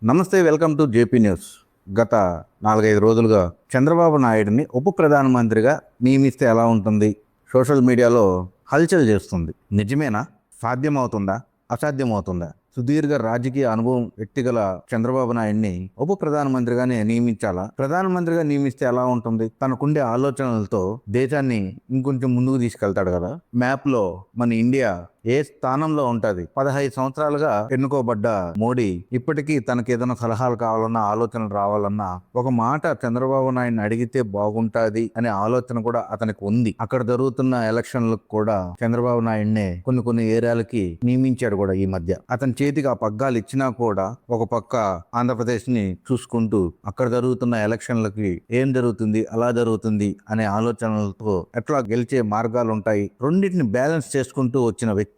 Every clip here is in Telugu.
నమస్తే, వెల్కమ్ టు జేపీ న్యూస్. గత 4-5 రోజులుగా చంద్రబాబు నాయుడిని ఉప ప్రధానమంత్రిగా నియమిస్తే ఎలా ఉంటుంది? సోషల్ మీడియాలో హల్చల్ చేస్తుంది. నిజమేనా? సాధ్యమవుతుందా? అసాధ్యమవుతుందా? సుదీర్ఘ రాజకీయ అనుభవం వ్యక్తిగల చంద్రబాబు నాయుడిని ఉప ప్రధానమంత్రిగానే నియమించాలా? ప్రధానమంత్రిగా నియమిస్తే ఎలా ఉంటుంది? తనకుండే ఆలోచనలతో దేశాన్ని ఇంకొంచెం ముందుకు తీసుకెళ్తాడు కదా. మ్యాప్లో మన ఇండియా ఏ స్థానంలో ఉంటుంది? 15 సంవత్సరాలుగా ఎన్నుకోబడ్డ మోడీ ఇప్పటికీ తనకి ఏదైనా సలహాలు కావాలన్నా, ఆలోచనలు రావాలన్నా ఒక మాట చంద్రబాబు నాయుడిని అడిగితే బాగుంటుంది అనే ఆలోచన కూడా అతనికి ఉంది. అక్కడ జరుగుతున్న ఎలక్షన్లకు కూడా చంద్రబాబు నాయుడినే కొన్ని ఏరియాలకి నియమించాడు కూడా ఈ మధ్య. అతని చేతికి ఆ పగ్గాలు ఇచ్చినా కూడా ఒక పక్క ఆంధ్రప్రదేశ్ ని చూసుకుంటూ అక్కడ జరుగుతున్న ఎలక్షన్లకి ఏం జరుగుతుంది, అలా జరుగుతుంది అనే ఆలోచనలతో ఎట్లా గెలిచే మార్గాలు ఉంటాయి, రెండింటిని బ్యాలెన్స్ చేసుకుంటూ వచ్చిన వ్యక్తి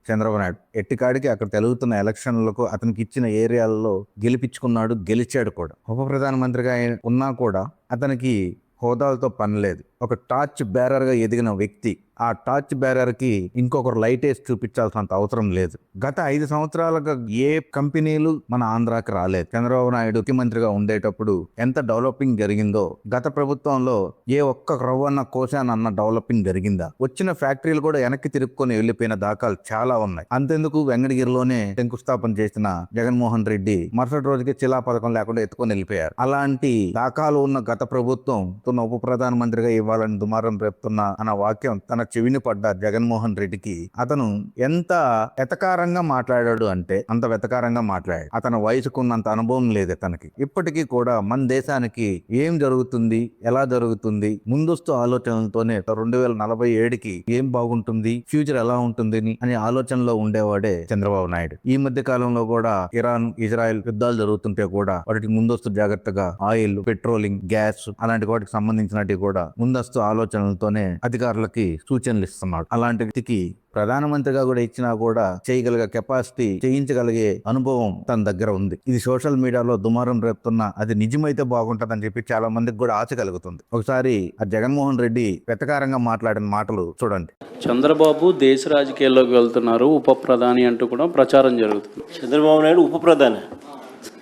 చంద్రబాబు నాయుడు. ఎట్టికాడికి అక్కడ జరుగుతున్న ఎలక్షన్లకు అతనికి ఇచ్చిన ఏరియాలలో గెలిపించుకున్నాడు, గెలిచాడు కూడా. ఉప ప్రధానమంత్రిగా ఉన్నా కూడా అతనికి హోదాలతో పని లేదు. ఒక టార్చ్ బేరర్గా ఎదిగిన వ్యక్తి ఆ టార్చ్ బేరర్కి ఇంకొకరు లైట్ వేసి చూపించాల్సినంత అవసరం లేదు. గత 5 సంవత్సరాలుగా ఏ కంపెనీలు మన ఆంధ్రాకి రాలేదు. చంద్రబాబు నాయుడు ముఖ్యమంత్రిగా ఉండేటప్పుడు ఎంత డెవలపింగ్ జరిగిందో గత ప్రభుత్వంలో ఏ ఒక్క రవ్వన్న కోశానన్న డెవలపింగ్ జరిగిందా? వచ్చిన ఫ్యాక్టరీలు కూడా వెనక్కి తిరుక్కొని వెళ్ళిపోయిన దాఖలు చాలా ఉన్నాయి. అంతెందుకు, వెంకటగిరిలోనే శంకుస్థాపన చేసిన జగన్మోహన్ రెడ్డి మరుసటి రోజుకి చిలా పథకం లేకుండా ఎత్తుకొని వెళ్ళిపోయారు. అలాంటి దాఖలు ఉన్న గత ప్రభుత్వం ఉప ప్రధానమంత్రిగా ఇవ్వాలని దుమారం రేపుతున్న అన్న వాక్యం తన చెవిని పడ్డ జగన్మోహన్ రెడ్డికి అతను ఎంత వెతకారంగా మాట్లాడాడు అంటే అంత వెతకారంగా మాట్లాడాడు. అతని వయసుకున్నంత అనుభవం లేదు తనకి. ఇప్పటికీ కూడా మన దేశానికి ఏం జరుగుతుంది, ఎలా జరుగుతుంది, ముందస్తు ఆలోచనలతోనే 2047కి ఏం బాగుంటుంది, ఫ్యూచర్ ఎలా ఉంటుంది అనే ఆలోచనలో ఉండేవాడే చంద్రబాబు నాయుడు. ఈ మధ్య కాలంలో కూడా ఇరాన్ ఇజ్రాయెల్ యుద్ధాలు జరుగుతుంటే కూడా వాటికి ముందస్తు జాగ్రత్తగా ఆయిల్, పెట్రోలింగ్, గ్యాస్ అలాంటి వాటికి సంబంధించినవి కూడా ముందస్తు ఆలోచనలతోనే అధికారులకి సూచనలు ఇస్తున్నాడు. అలాంటి వ్యక్తికి ప్రధానమంత్రిగా కూడా ఇచ్చినా కూడా చేయగలిగే కెపాసిటీ, చేయించగలిగే అనుభవం తన దగ్గర ఉంది. ఇది సోషల్ మీడియాలో దుమారం రేపుతున్న అది నిజమైతే బాగుంటుందని చెప్పి చాలా మందికి కూడా ఆశ కలుగుతుంది. ఒకసారి ఆ జగన్మోహన్ రెడ్డి వెతకారంగా మాట్లాడిన మాటలు చూడండి. చంద్రబాబు దేశ రాజకీయాల్లోకి వెళ్తున్నారు, ఉప ప్రధాని అంటూ కూడా ప్రచారం జరుగుతుంది. చంద్రబాబు నాయుడు ఉప ప్రధాని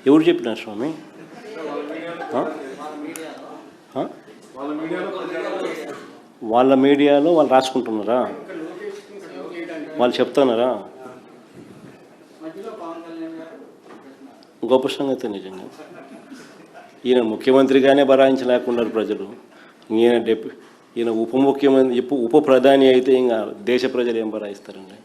ఎవరు చెప్పినారు స్వామి? వాళ్ళ మీడియాలో వాళ్ళు రాసుకుంటున్నారా? వాళ్ళు చెప్తున్నారా? గొప్ప సంగతి నిజంగా. ఈయన ముఖ్యమంత్రిగానే భరాయించలేకున్నారు ప్రజలు. ఈయన ఉప ముఖ్యమంత్రి, ఉప ప్రధాని అయితే ఇంకా దేశ ప్రజలు ఏం భరాయిస్తారండి?